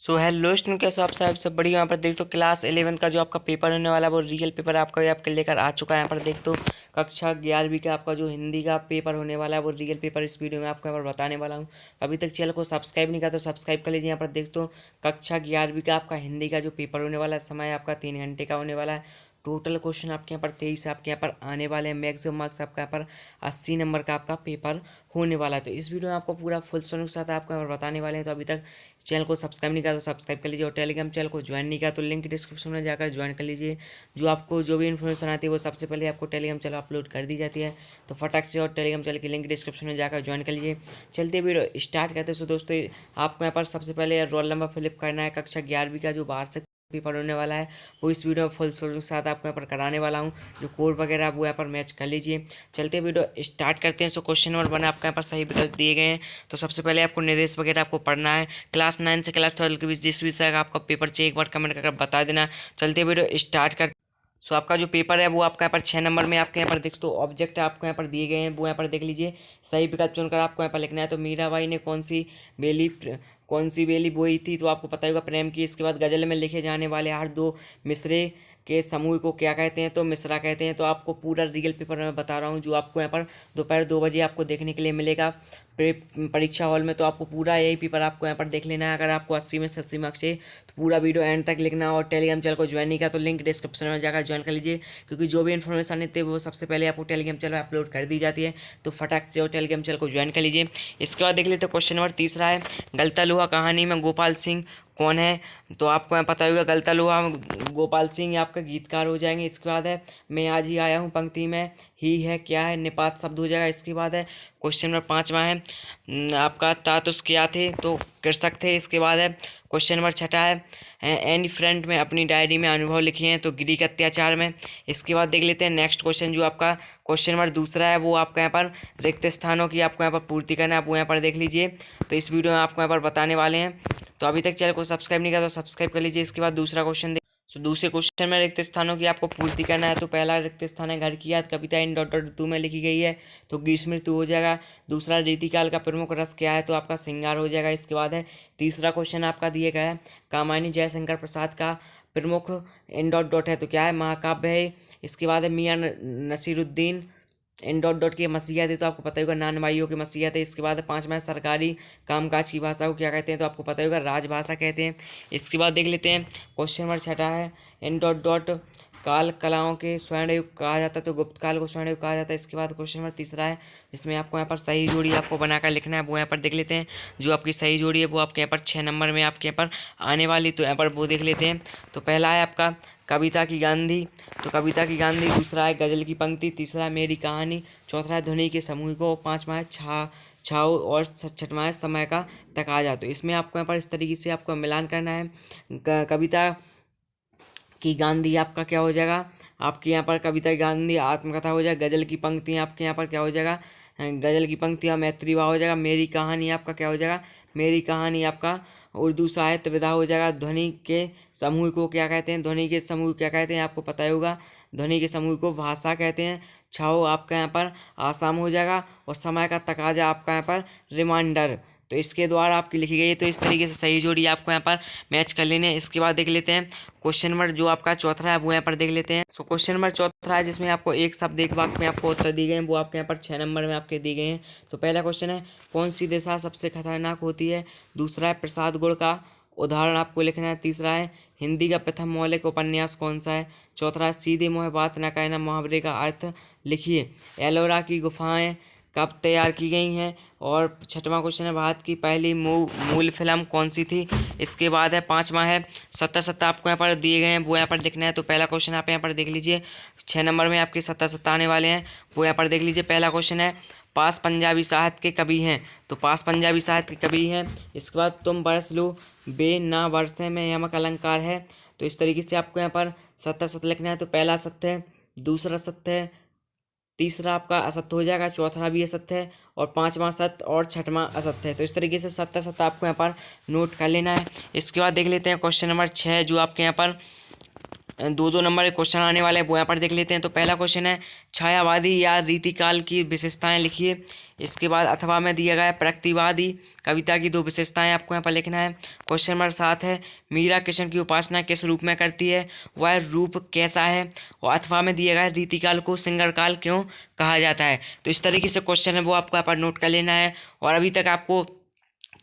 So hello student, कैसे हो आप सब बढ़िया। यहाँ पर देख तो क्लास 11 का जो आपका पेपर होने वाला है वो रियल पेपर आपका आपके लेकर आ चुका है। यहाँ पर देख तो कक्षा 11वीं का आपका जो हिंदी का पेपर होने वाला है वो रियल पेपर इस वीडियो में आपको यहाँ पर बताने वाला हूँ। अभी तक चैनल को सब्सक्राइब नहीं किया तो सब्सक्राइब कर लीजिए। यहाँ पर देख तो कक्षा 11वीं का आपका हिंदी का जो पेपर होने वाला है, समय आपका 3 घंटे का होने वाला है। टोटल क्वेश्चन आपके यहाँ पर 23 आपके यहाँ पर आने वाले हैं। मैक्सिमम मार्क्स आपका यहाँ पर 80 नंबर का आपका पेपर होने वाला है। तो इस वीडियो में आपको पूरा फुल सॉल्यूशन के साथ आपको यहाँ पर बताने वाले हैं। तो अभी तक चैनल को सब्सक्राइब नहीं किया तो सब्सक्राइब कर लीजिए, और टेलीग्राम चैनल को ज्वाइन नहीं किया तो लिंक डिस्क्रिप्शन में जाकर ज्वाइन कर लीजिए। जो आपको जो भी इन्फॉर्मेशन आती है वो सबसे पहले आपको टेलीग्राम चैनल अपलोड कर दी जाती है। तो फटाक से और टेलीग्राम चैनल की लिंक डिस्क्रिप्शन में जाकर ज्वाइन कर लीजिए। चलते वीडियो स्टार्ट करते हैं। सो दोस्तों, आपको यहाँ पर सबसे पहले रोल नंबर फिलिप करना है। कक्षा 11वीं का जो वार्षिक पेपर होने वाला है वो इस वीडियो में फुल सोल्यूशन के साथ आपको यहाँ पर कराने वाला हूँ। जो कोड वगैरह वो यहाँ पर मैच कर लीजिए। चलते वीडियो स्टार्ट करते हैं। सो क्वेश्चन नंबर 1 आपका यहाँ पर सही विकल्प दिए गए हैं। तो सबसे पहले आपको निर्देश वगैरह आपको पढ़ना है। क्लास 9 से क्लास 12 के बीच जिस विषय का आपका पेपर चाहिए एक बार कमेंट करके बता देना। चलते वीडियो स्टार्ट कर। सो आपका जो पेपर है वो आपका यहाँ पर 6 नंबर में आपके यहाँ पर देख तो ऑब्जेक्ट आपको यहाँ पर दिए गए हैं वो यहाँ पर देख लीजिए। सही विकल्प चुनकर आपको यहाँ पर लिखना है। तो मीराबाई ने बेली कौन सी बेली बोई थी, तो आपको पता होगा प्रेम की। इसके बाद गजल में लिखे जाने वाले हर दो मिसरे के समूह को क्या कहते हैं, तो मिसरा कहते हैं। तो आपको पूरा रियल पेपर मैं बता रहा हूँ जो आपको यहाँ पर दोपहर 2 बजे आपको देखने के लिए मिलेगा परीक्षा हॉल में। तो आपको पूरा यही पेपर आपको यहाँ पर देख लेना है। अगर आपको 80 में से 80 मार्क्स चाहिए तो पूरा वीडियो एंड तक लिखना। और टेलीग्राम चैनल को ज्वाइन नहीं किया तो लिंक डिस्क्रिप्शन में जाकर ज्वाइन कर लीजिए, क्योंकि जो भी इन्फॉर्मेशन आती है वो सबसे पहले आपको टेलीग्राम चैनल में अपलोड कर दी जाती है। तो फटाक से और टेलीग्राम चैनल को ज्वाइन कर लीजिए। इसके बाद देख लेते हैं क्वेश्चन नंबर 3 है। गलता लोहा कहानी में गोपाल सिंह कौन है, तो आपको यहाँ पता होगा गलता लोहा गोपाल सिंह आपका गीतकार हो जाएंगे। इसके बाद है मैं आज ही आया हूँ पंक्ति में ही है क्या है, निपात शब्द हो जाएगा। इसके बाद है क्वेश्चन नंबर 5वां है आपका तातुस क्या थे, तो कृषक थे। इसके बाद है क्वेश्चन नंबर 6 है एनी फ्रेंड में अपनी डायरी में अनुभव लिखे हैं, तो गिरी के अत्याचार में। इसके बाद देख लेते हैं नेक्स्ट क्वेश्चन जो आपका क्वेश्चन नंबर 2 है वो आपका यहाँ पर रिक्त स्थानों की आपको यहाँ पर पूर्ति करना है। आप वो यहाँ पर देख लीजिए। तो इस वीडियो में आपको यहाँ पर बताने वाले हैं। तो अभी तक चैनल को सब्सक्राइब नहीं किया तो सब्सक्राइब कर लीजिए। इसके बाद दूसरा क्वेश्चन तो दूसरे क्वेश्चन में रिक्त स्थानों की आपको पूर्ति करना है। तो पहला रिक्त स्थान है घर की याद, कविता इन डॉट डॉट ऋतु में लिखी गई है, तो ग्रीष्म ऋतु हो जाएगा। दूसरा रीतिकाल का प्रमुख रस क्या है, तो आपका श्रृंगार हो जाएगा। इसके बाद है तीसरा क्वेश्चन आपका दिए गया है कामायनी जयशंकर प्रसाद का प्रमुख इन डॉट डॉट है, तो क्या है महाकाव्य है। इसके बाद है मियाँ नसीरुद्दीन इन डॉट डॉट की मसीहत है, तो आपको पता होगा नानमाइयों की मसीहत है। इसके बाद 5वां सरकारी कामकाज की भाषा को क्या कहते हैं, तो आपको पता होगा राजभाषा कहते हैं। इसके बाद देख लेते हैं क्वेश्चन नंबर 6 है इन डॉट डॉट काल कलाओं के स्वर्ण युग कहा जाता है, तो गुप्त काल को स्वर्ण युग कहा जाता है। इसके बाद क्वेश्चन नंबर 3 है जिसमें आपको यहाँ पर सही जोड़ी आपको बनाकर लिखना है। वो यहाँ पर देख लेते हैं जो आपकी सही जोड़ी है वो आपके यहाँ पर 6 नंबर में आपके यहाँ पर आने वाली, तो यहाँ पर वो देख लेते हैं। तो पहला है आपका कविता की गांधी, तो कविता की गांधी। दूसरा है गजल की पंक्ति। तीसरा है मेरी कहानी। चौथा है ध्वनि के समूह को। 5वां है छाओ। और 6वां है समय का तकाजा। तो इसमें आपको यहाँ पर इस तरीके से आपको मिलान करना है। कविता की गांधी आपका क्या हो जाएगा, आपके यहाँ पर कविता की गांधी आत्मकथा हो जाएगा। गजल की पंक्तियाँ आपके यहाँ पर क्या हो जाएगा, गजल की पंक्तियाँ मैत्रीवा हो जाएगा। मेरी कहानी आपका क्या हो जाएगा, मेरी कहानी आपका उर्दू साहित्य विधा हो जाएगा। ध्वनि के समूह को क्या कहते हैं, ध्वनि के समूह क्या कहते हैं, आपको पता ही होगा। ध्वनि के समूह को भाषा कहते हैं। छाओ आपका यहाँ पर आसाम हो जाएगा। और समय का तकाजा आपका यहाँ पर रिमाइंडर, तो इसके द्वारा आपकी लिखी गई है। तो इस तरीके से सही जोड़ी आपको यहाँ पर मैच कर लेने हैं। इसके बाद देख लेते हैं क्वेश्चन नंबर जो आपका 4 है वो यहाँ पर देख लेते हैं। सो क्वेश्चन नंबर 4 है जिसमें आपको एक शब्द एक वाक्य में आपको उत्तर दिए गए हैं। वो आपके यहाँ पर 6 नंबर में आपके दिए गए हैं। तो पहला क्वेश्चन है कौन सी दिशा सबसे खतरनाक होती है। दूसरा है प्रसाद गुण का उदाहरण आपको लिखना है। तीसरा है हिंदी का प्रथम मौलिक उपन्यास कौन सा है। चौथा है सीधे मुँह बात न कहना मुहावरे का अर्थ लिखिए। एलोरा की गुफाएं कब तैयार की गई हैं। और 6वां क्वेश्चन है भारत की पहली मूल फिल्म कौन सी थी। इसके बाद है 5वां है सत्ता सत्ता आपको यहाँ पर दिए गए हैं वो यहाँ पर देखना है। तो पहला क्वेश्चन आप यहाँ पर देख लीजिए। 6 नंबर में आपके सत्ता सत्ता आने वाले हैं वो यहाँ पर देख लीजिए। पहला क्वेश्चन है पास पंजाबी साहित्य के कवि हैं, तो पास पंजाबी साहित्य के कवि हैं। इसके बाद तुम बरस लो बे ना बरसे में यमक अलंकार है। तो इस तरीके से आपको यहाँ पर सत्ता सत्य लिखना है। तो पहला सत्य है, दूसरा सत्य है, तीसरा आपका असत्य हो जाएगा, चौथा भी असत्य है, और 5वां सत्य और 6वां असत्य है। तो इस तरीके से सत्य सत्य आपको यहाँ पर नोट कर लेना है। इसके बाद देख लेते हैं क्वेश्चन नंबर 6 जो आपके यहाँ पर दो दो नंबर के क्वेश्चन आने वाले हैं, वो यहाँ पर देख लेते हैं। तो पहला क्वेश्चन है छायावादी या रीतिकाल की विशेषताएं लिखिए। इसके बाद अथवा में दिया गया है प्रकृतिवादी कविता की दो विशेषताएं आपको यहाँ पर लिखना है। क्वेश्चन नंबर 7 है मीरा कृष्ण की उपासना किस रूप में करती है, वह रूप कैसा है। और अथवा में दिया गया है रीतिकाल को सिंगरकाल क्यों कहा जाता है। तो इस तरीके से क्वेश्चन है वो आपको यहाँ पर नोट कर लेना है। और अभी तक आपको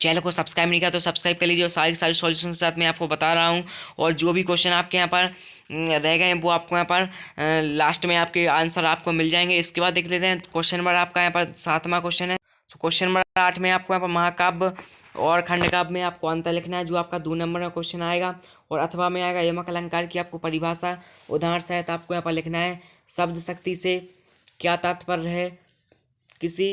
चैनल को सब्सक्राइब नहीं किया तो सब्सक्राइब कर लीजिए, और सारी सारी सॉल्यूशन के साथ मैं आपको बता रहा हूँ। और जो भी क्वेश्चन आपके यहाँ पर रह गए हैं वो आपको यहाँ पर लास्ट में आपके आंसर आपको मिल जाएंगे। इसके बाद देख लेते हैं क्वेश्चन नंबर आपका यहाँ पर 7वां क्वेश्चन है। तो क्वेश्चन नंबर 8 में आपको यहाँ पर महाकाव्य और खंडकाव्य में आपको अंतर लिखना है, जो आपका 2 नंबर का क्वेश्चन आएगा। और अथवा में आएगा यमक अलंकार की आपको परिभाषा उदाहरण सहित आपको यहाँ पर लिखना है। शब्द शक्ति से क्या तात्पर्य है, किसी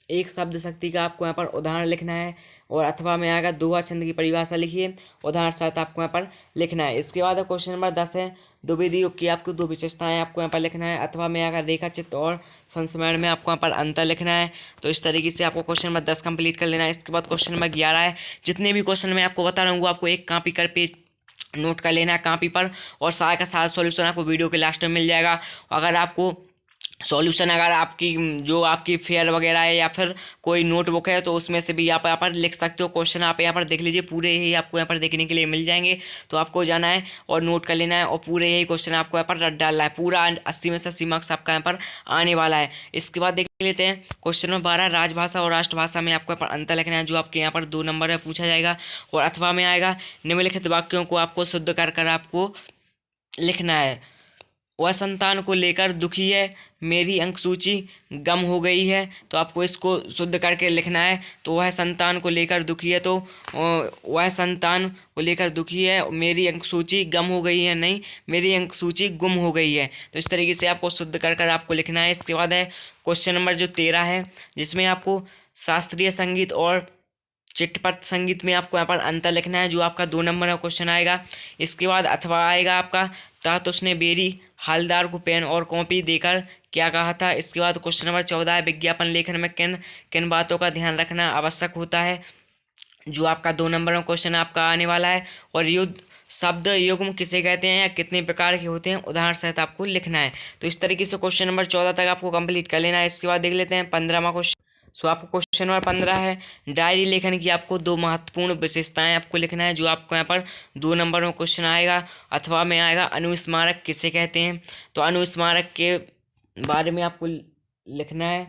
एक शब्द शक्ति का आपको यहाँ पर उदाहरण लिखना है। और अथवा में आएगा दोहा छंद की परिभाषा लिखिए, उदाहरण साथ आपको यहाँ पर लिखना है। इसके बाद क्वेश्चन नंबर 10 है द्विविधि युग की आपको दो विशेषताएं आपको यहाँ पर लिखना है। अथवा में आएगा रेखा चित्र और संस्मरण में आपको यहाँ पर अंतर लिखना है। तो इस तरीके से आपको क्वेश्चन नंबर 10 कंप्लीट कर लेना है। इसके बाद क्वेश्चन नंबर 11 है। जितने भी क्वेश्चन मैं आपको बता रहा हूँ वो आपको एक कॉपी कर पेज नोट कर लेना है कॉपी पर, और सारा का सारा सॉल्यूशन आपको वीडियो के लास्ट में मिल जाएगा। अगर आपको सॉल्यूशन अगर आपकी जो आपकी फेयर वगैरह है या फिर कोई नोटबुक है तो उसमें से भी आप यहाँ पर लिख सकते हो। क्वेश्चन आप यहाँ पर देख लीजिए, पूरे ही आपको यहाँ पर देखने के लिए मिल जाएंगे। तो आपको जाना है और नोट कर लेना है, और पूरे यही क्वेश्चन आपको यहाँ पर डालना है। पूरा 80 में से 80 मार्क्स आपका यहाँ पर आने वाला है। इसके बाद देख लेते हैं क्वेश्चन नंबर 12 राजभाषा और राष्ट्रभाषा में आपको यहाँ पर अंतर लिखना है, जो आपके यहाँ पर 2 नंबर में पूछा जाएगा। और अथवा में आएगा निम्नलिखित वाक्यों को आपको शुद्ध कर आपको लिखना है। वह संतान को लेकर दुखी है, मेरी अंक सूची गम हो गई है। तो आपको इसको शुद्ध करके लिखना है। तो वह संतान को लेकर दुखी है, तो वह संतान को लेकर दुखी है, मेरी अंक सूची गम हो गई है, नहीं मेरी अंक सूची गुम हो गई है। तो इस तरीके से आपको शुद्ध कर आपको लिखना है। इसके बाद है क्वेश्चन नंबर जो 13 है, जिसमें आपको शास्त्रीय संगीत और चिटपट संगीत में आपको यहाँ पर अंतर लिखना है, जो आपका 2 नंबर का क्वेश्चन आएगा। इसके बाद अथवा आएगा आपका तात उसने बेरी हालदार को पेन और कॉपी देकर क्या कहा था। इसके बाद क्वेश्चन नंबर 14 है विज्ञापन लेखन में किन किन बातों का ध्यान रखना आवश्यक होता है, जो आपका 2 नंबर का क्वेश्चन आपका आने वाला है। और युद्ध शब्द युग्म किसे कहते हैं या कितने प्रकार के होते हैं, उदाहरण सहित आपको लिखना है। तो इस तरीके से क्वेश्चन नंबर 14 तक आपको कंप्लीट कर लेना है। इसके बाद देख लेते हैं 15वां क्वेश्चन। सो आपको क्वेश्चन नंबर 15 है डायरी लेखन की आपको 2 महत्वपूर्ण विशेषताएं आपको लिखना है, जो आपको यहाँ पर 2 नंबर में क्वेश्चन आएगा। अथवा में आएगा अनुस्मारक किसे कहते हैं। तो अनुस्मारक के बारे में आपको लिखना है।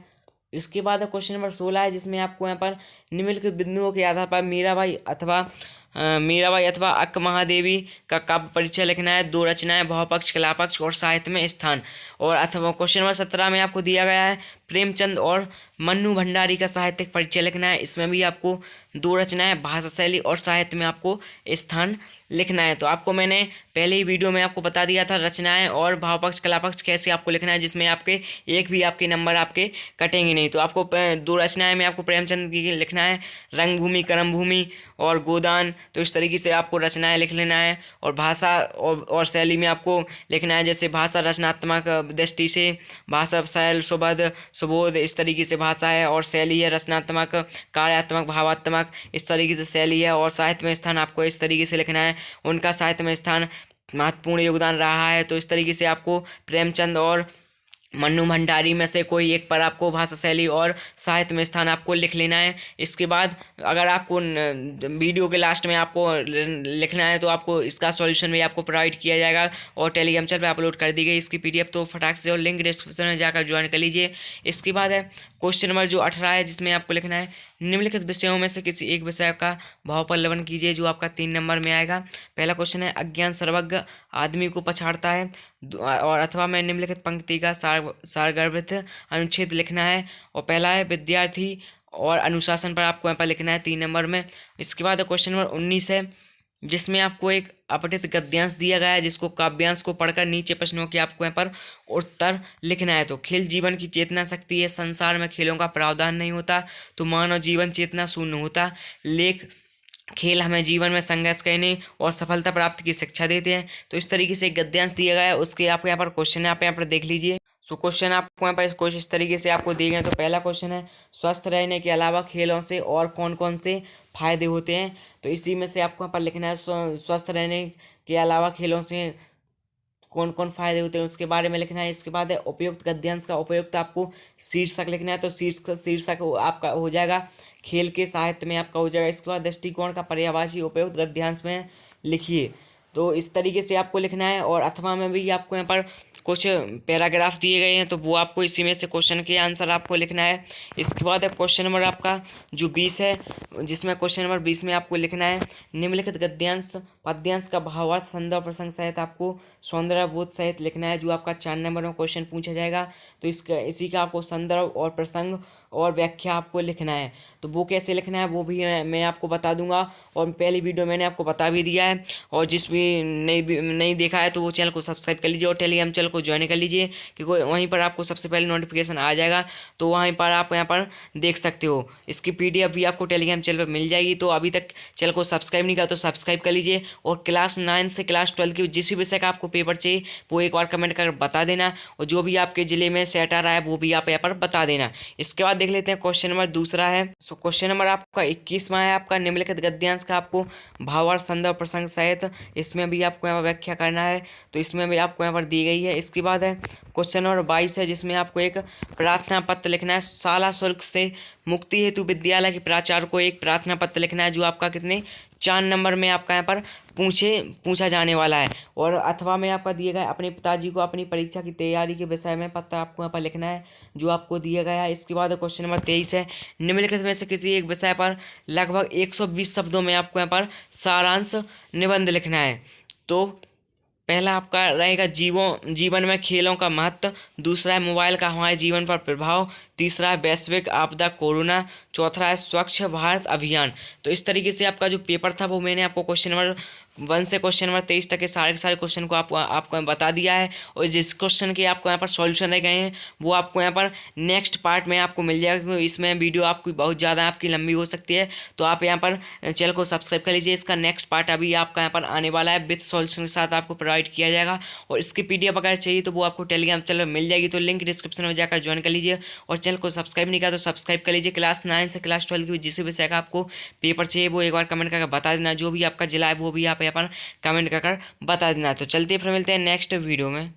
इसके बाद क्वेश्चन नंबर 16 है, जिसमें आपको यहाँ पर निम्नलिखित बिंदुओं के आधार पर मीराबाई अथवा अक्क महादेवी का काव्य परिचय लिखना है। 2 रचनाएं भावपक्ष कलापक्ष और साहित्य में स्थान। और अथवा क्वेश्चन नंबर 17 में आपको दिया गया है प्रेमचंद और मन्नू भंडारी का साहित्यिक परिचय लिखना है। इसमें भी आपको 2 रचनाएं भाषा शैली और साहित्य में आपको स्थान लिखना है। तो आपको मैंने पहले ही वीडियो में आपको बता दिया था रचनाएं और भावपक्ष कलापक्ष कैसे आपको लिखना है, जिसमें आपके एक भी आपके नंबर आपके कटेंगे नहीं। तो आपको 2 रचनाएं में आपको प्रेमचंद की लिखना है, रंगभूमि कर्मभूमि और गोदान। तो इस तरीके से आपको रचनाएं लिख लेना है। और भाषा और शैली में आपको लिखना है, जैसे भाषा रचनात्मक दृष्टि से, भाषा शैल सुबोध सुबोध इस तरीके से भाषा है। और शैली है रचनात्मक कार्यात्मक भावात्मक इस तरीके से शैली है। और साहित्य में स्थान आपको इस तरीके से लिखना है, उनका साहित्य में स्थान महत्वपूर्ण योगदान रहा है। तो इस तरीके से आपको प्रेमचंद और मन्नू भंडारी में से कोई एक पर आपको भाषा शैली और साहित्य में स्थान आपको लिख लेना है। इसके बाद अगर आपको वीडियो के लास्ट में आपको लिखना है तो आपको इसका सॉल्यूशन भी आपको प्रोवाइड किया जाएगा और टेलीग्राम चैनल पे अपलोड कर दी गई इसकी PDF। तो फटाक से और लिंक डिस्क्रिप्शन में जाकर ज्वाइन कर लीजिए। इसके बाद है क्वेश्चन नंबर जो 18 है, जिसमें आपको लिखना है निम्नलिखित विषयों में से किसी एक विषय का भावपल्लवन कीजिए, जो आपका 3 नंबर में आएगा। पहला क्वेश्चन है अज्ञान सर्वज्ञ आदमी को पछाड़ता है। और अथवा में निम्नलिखित पंक्ति का सारगर्भित अनुच्छेद लिखना है। और पहला है विद्यार्थी और अनुशासन पर आपको यहाँ पर लिखना है 3 नंबर में। इसके बाद क्वेश्चन नंबर 19 है, जिसमें आपको एक अपठित गद्यांश दिया गया है, जिसको काव्यांश को पढ़कर नीचे प्रश्नों के आपको यहाँ पर उत्तर लिखना है। तो खेल जीवन की चेतना शक्ति है, संसार में खेलों का प्रावधान नहीं होता तो मानव जीवन चेतना शून्य होता। लेख खेल हमें जीवन में संघर्ष करने और सफलता प्राप्त की शिक्षा देते हैं। तो इस तरीके से एक गद्यांश दिया गया है, उसके आपको यहाँ पर क्वेश्चन है, आप यहाँ पर देख लीजिए। सो क्वेश्चन आपको यहाँ पर कुछ इस तरीके से आपको दिए गए। तो पहला क्वेश्चन है स्वस्थ रहने के अलावा खेलों से और कौन कौन से फायदे होते हैं। तो इसी में से आपको यहाँ पर लिखना है स्वस्थ रहने के अलावा खेलों से कौन कौन फायदे होते हैं उसके बारे में लिखना है। इसके बाद है उपयुक्त गद्यांश का उपयुक्त आपको शीर्षक लिखना है, तो शीर्षक आपका हो जाएगा खेल के साहित्य में आपका हो जाएगा। इसके बाद दृष्टिकोण का पर्यायवाची उपयुक्त गद्यांश में लिखिए, तो इस तरीके से आपको लिखना है। और अथवा में भी आपको यहाँ पर कुछ पैराग्राफ दिए गए हैं, तो वो आपको इसी में से क्वेश्चन के आंसर आपको लिखना है। इसके बाद है क्वेश्चन नंबर आपका जो 20 है, जिसमें क्वेश्चन नंबर 20 में आपको लिखना है निम्नलिखित गद्यांश पद्यांश का भावार्थ संदर्भ प्रसंग सहित आपको सौंदर्य बोध सहित लिखना है, जो आपका 4 नंबर में क्वेश्चन पूछा जाएगा। तो इसी का आपको संदर्भ और प्रसंग और व्याख्या आपको लिखना है। तो वो कैसे लिखना है वो भी मैं आपको बता दूंगा, और पहली वीडियो मैंने आपको बता भी दिया है। और जिस भी नहीं देखा है तो वो चैनल को सब्सक्राइब कर लीजिए और टेलीग्राम चैनल को ज्वाइन कर लीजिए, क्योंकि वहीं पर आपको सबसे पहले नोटिफिकेशन आ जाएगा, तो वहीं पर आप यहाँ पर देख सकते हो। इसकी PDF भी आपको टेलीग्राम चैनल पर मिल जाएगी। तो अभी तक चैनल को सब्सक्राइब नहीं किया तो सब्सक्राइब कर लीजिए, और क्लास 9 से क्लास 12 की जिस भी विषय का आपको पेपर चाहिए वो एक बार कमेंट कर बता देना, और जो भी आपके ज़िले में सेट आ रहा है वो भी आप यहाँ पर बता देना। इसके बाद देख लेते हैं क्वेश्चन नंबर दूसरा है। सो क्वेश्चन नंबर आपका 21वां है आपका निम्नलिखित गद्यांश का आपको भावार्थ संदर्भ प्रसंग सहित, इसमें भी आपको यहाँ पर व्याख्या करना है, तो इसमें भी आपको यहाँ पर दी गई है। इसके बाद है क्वेश्चन नंबर 22 है, जिसमें आपको एक प्रार्थना पत्र लिखना है। शाला शुल्क से मुक्ति हेतु विद्यालय के प्राचार्य को एक प्रार्थना पत्र लिखना है, जो आपका कितने 4 नंबर में आपका यहाँ पर पूछा जाने वाला है। और अथवा में आपका दिया गया अपने पिताजी को अपनी परीक्षा की तैयारी के विषय में पत्र आपको यहाँ पर लिखना है, जो आपको दिया गया है। इसके बाद क्वेश्चन नंबर 23 है निम्नलिखित में से किसी एक विषय पर लगभग 120 शब्दों में आपको यहाँ पर सारांश निबंध लिखना है। तो पहला आपका रहेगा जीवन में खेलों का महत्व, दूसरा है मोबाइल का हमारे जीवन पर प्रभाव, तीसरा है वैश्विक आपदा कोरोना, चौथा है स्वच्छ भारत अभियान। तो इस तरीके से आपका जो पेपर था वो मैंने आपको क्वेश्चन नंबर 1 से क्वेश्चन नंबर 23 तक के सारे क्वेश्चन को आपको बता दिया है। और जिस क्वेश्चन के आपको यहाँ पर सॉल्यूशन रह गए हैं वो आपको यहाँ पर नेक्स्ट पार्ट में आपको मिल जाएगा, क्योंकि इसमें वीडियो आपकी बहुत ज़्यादा आपकी लंबी हो सकती है। तो आप यहाँ पर चैनल को सब्सक्राइब कर लीजिए। इसका नेक्स्ट पार्ट अभी आपका यहाँ पर आने वाला है, विथ सॉल्यूशन के साथ आपको प्रोवाइड किया जाएगा। और इसकी PDF अगर चाहिए तो वो आपको टेलीग्राम चैनल में मिल जाएगी, तो लिंक डिस्क्रिप्शन में जाकर ज्वाइन कर लीजिए। और चैनल को सब्सक्राइब नहीं किया तो सब्सक्राइब कर लीजिए। क्लास 9 से क्लास 12 की जिस विषय का आपको पेपर चाहिए वो एक बार कमेंट करके बता देना, जो भी आपका जिला है वो भी आप यहाँ पर कमेंट कर बता देना। तो चलते फिर मिलते हैं नेक्स्ट वीडियो में।